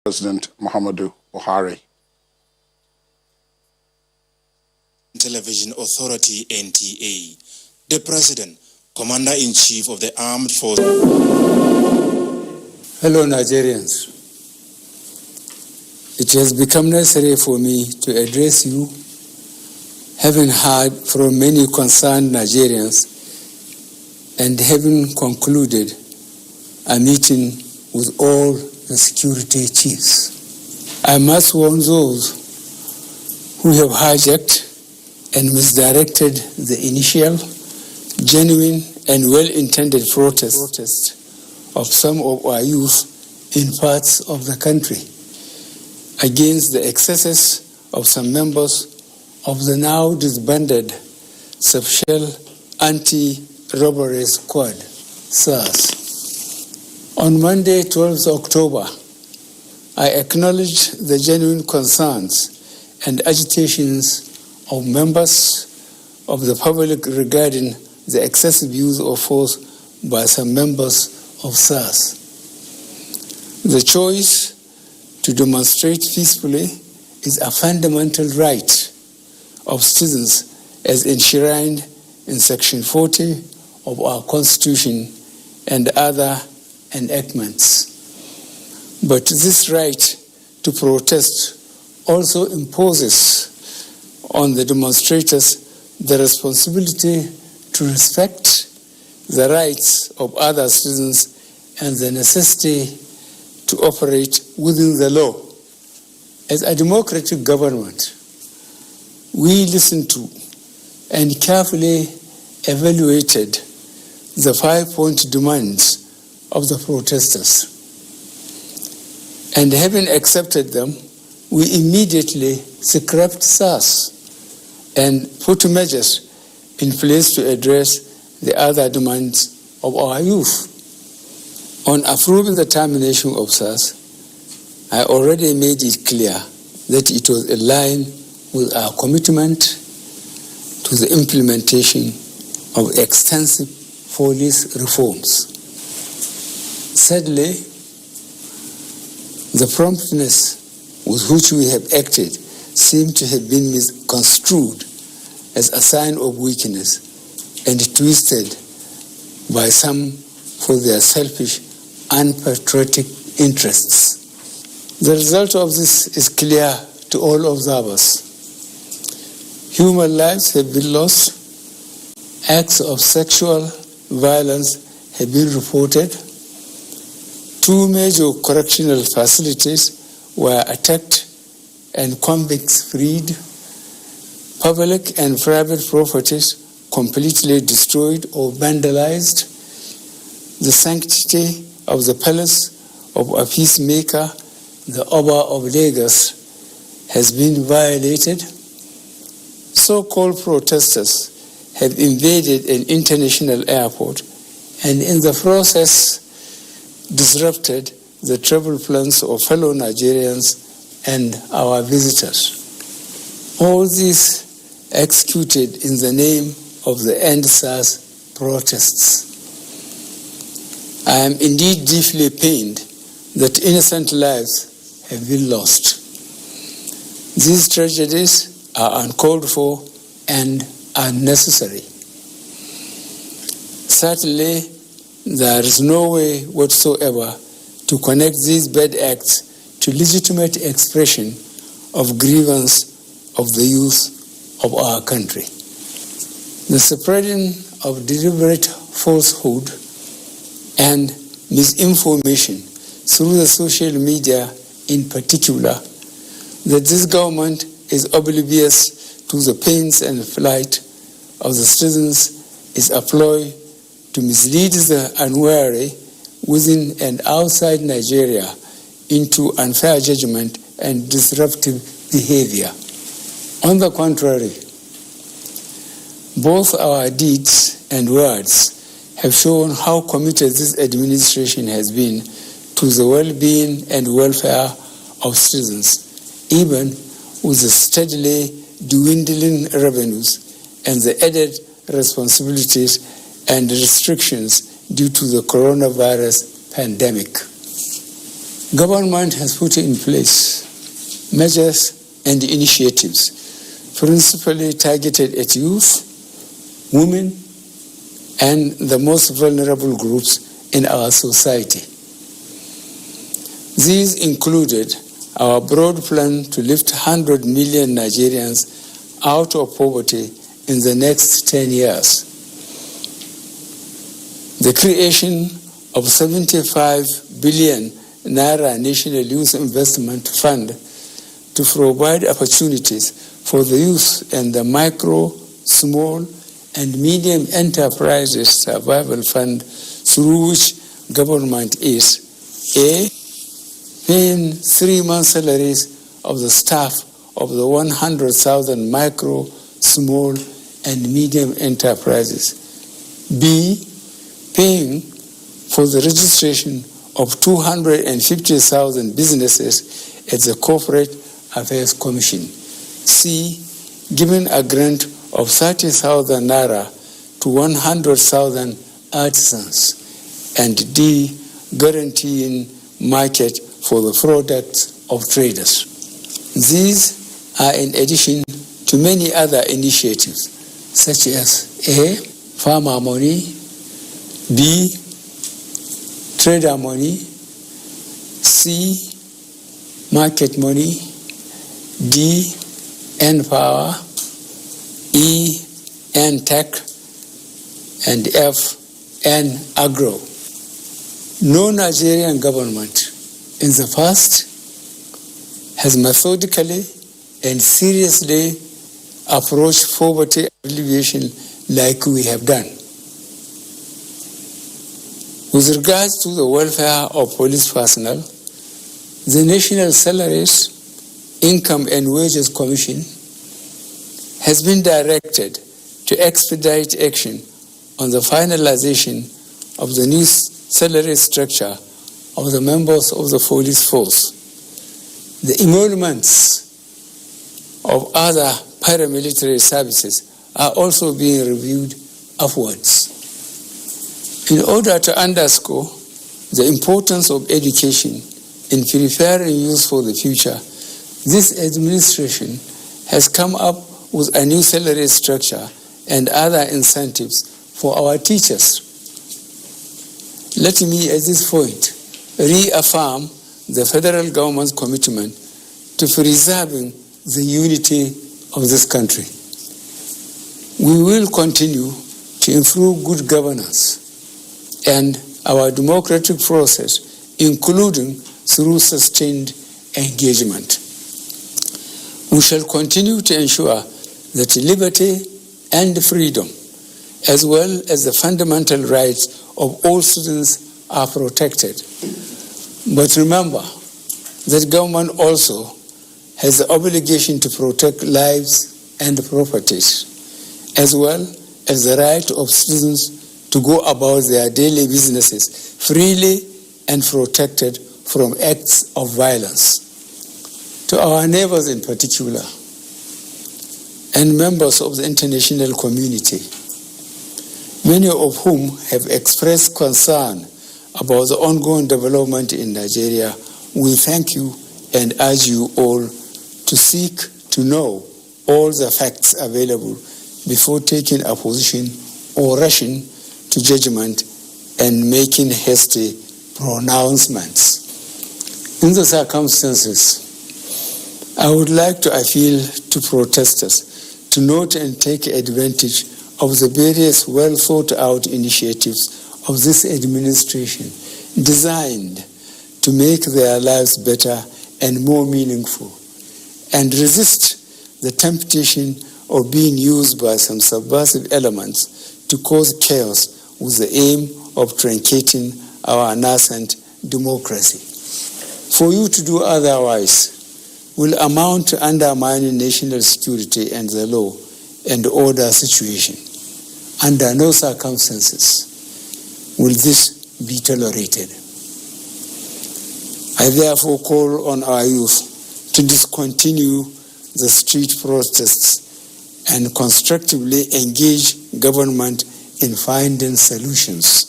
President Muhammadu Buhari. Television Authority NTA, the President, Commander-in-Chief of the Armed Forces. Hello Nigerians, it has become necessary for me to address you, having heard from many concerned Nigerians and having concluded a meeting with all the security chiefs. I must warn those who have hijacked and misdirected the initial, genuine and well-intended protest of some of our youth in parts of the country against the excesses of some members of the now disbanded Subshell Anti-Robbery Squad, SARS. On Monday, 12th October, I acknowledged the genuine concerns and agitations of members of the public regarding the excessive use of force by some members of SARS. The choice to demonstrate peacefully is a fundamental right of citizens as enshrined in Section 40 of our Constitution and other enactments. But this right to protest also imposes on the demonstrators the responsibility to respect the rights of other citizens and the necessity to operate within the law. As a democratic government, we listened to and carefully evaluated the 5-point demands of the protesters. And having accepted them, we immediately scrapped SARS and put measures in place to address the other demands of our youth. On approving the termination of SARS, I already made it clear that it was in line with our commitment to the implementation of extensive police reforms. Sadly, the promptness with which we have acted seemed to have been misconstrued as a sign of weakness and twisted by some for their selfish, unpatriotic interests. The result of this is clear to all observers. Human lives have been lost, acts of sexual violence have been reported, 2 major correctional facilities were attacked and convicts freed, public and private properties completely destroyed or vandalized, the sanctity of the palace of a peacemaker, the Oba of Lagos, has been violated. So-called protesters have invaded an international airport and in the process disrupted the travel plans of fellow Nigerians and our visitors. All this executed in the name of the End SARS protests. I am indeed deeply pained that innocent lives have been lost. These tragedies are uncalled for and unnecessary. Certainly, there is no way whatsoever to connect these bad acts to legitimate expression of grievance of the youth of our country. The spreading of deliberate falsehood and misinformation through the social media in particular, that this government is oblivious to the pains and plight of the citizens is a ploy to mislead the unwary within and outside Nigeria into unfair judgment and disruptive behavior. On the contrary, both our deeds and words have shown how committed this administration has been to the well-being and welfare of citizens, even with the steadily dwindling revenues and the added responsibilities and restrictions due to the coronavirus pandemic. Government has put in place measures and initiatives principally targeted at youth, women, and the most vulnerable groups in our society. These included our broad plan to lift 100 million Nigerians out of poverty in the next 10 years. The creation of 75 billion Naira National Youth Investment Fund to provide opportunities for the youth and the micro, small, and medium enterprises survival fund, through which government is A, paying 3 months' salaries of the staff of the 100,000 micro, small, and medium enterprises. B, paying for the registration of 250,000 businesses at the Corporate Affairs Commission. C, giving a grant of 30,000 Naira to 100,000 artisans. And D, guaranteeing market for the products of traders. These are in addition to many other initiatives, such as A, farmer money, B, trader money, C, market money, D, N-Power, E, N-Tech, and F, N-Agro. No Nigerian government in the past has methodically and seriously approached poverty alleviation like we have done. With regards to the welfare of police personnel, the National Salaries, Income and Wages Commission has been directed to expedite action on the finalization of the new salary structure of the members of the police force. The emoluments of other paramilitary services are also being reviewed upwards. In order to underscore the importance of education in preparing youth for the future, this administration has come up with a new salary structure and other incentives for our teachers. Let me at this point reaffirm the federal government's commitment to preserving the unity of this country. We will continue to improve good governance and our democratic process, including through sustained engagement. We shall continue to ensure that liberty and freedom, as well as the fundamental rights of all students, are protected. But remember that government also has the obligation to protect lives and properties, as well as the right of citizens to go about their daily businesses freely and protected from acts of violence. To our neighbors in particular, and members of the international community, many of whom have expressed concern about the ongoing development in Nigeria, we thank you and urge you all to seek to know all the facts available before taking a position or rushing to judgment and making hasty pronouncements. In the circumstances, I would like to appeal to protesters to note and take advantage of the various well thought out initiatives of this administration designed to make their lives better and more meaningful, and resist the temptation of being used by some subversive elements to cause chaos with the aim of truncating our nascent democracy. For you to do otherwise will amount to undermining national security and the law and order situation. Under no circumstances will this be tolerated. I therefore call on our youth to discontinue the street protests and constructively engage government in finding solutions.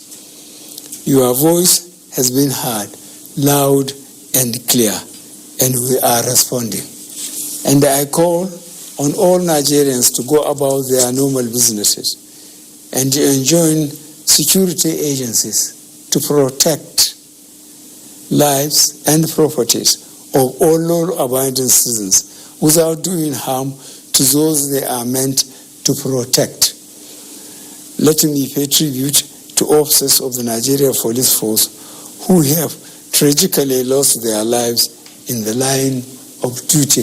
Your voice has been heard loud and clear, and we are responding. And I call on all Nigerians to go about their normal businesses and to enjoin security agencies to protect lives and properties of all law-abiding citizens without doing harm to those they are meant to protect. Let me pay tribute to officers of the Nigeria Police Force who have tragically lost their lives in the line of duty.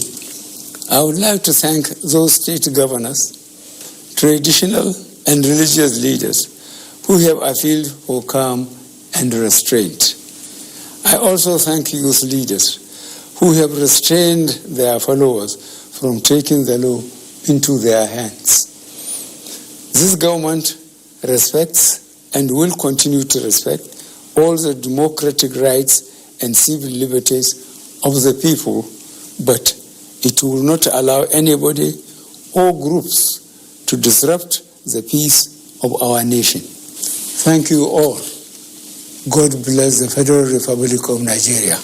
I would like to thank those state governors, traditional and religious leaders who have appealed for calm and restraint. I also thank youth leaders who have restrained their followers from taking the law into their hands. This government respects and will continue to respect all the democratic rights and civil liberties of the people, but it will not allow anybody or groups to disrupt the peace of our nation. Thank you all. God bless the Federal Republic of Nigeria.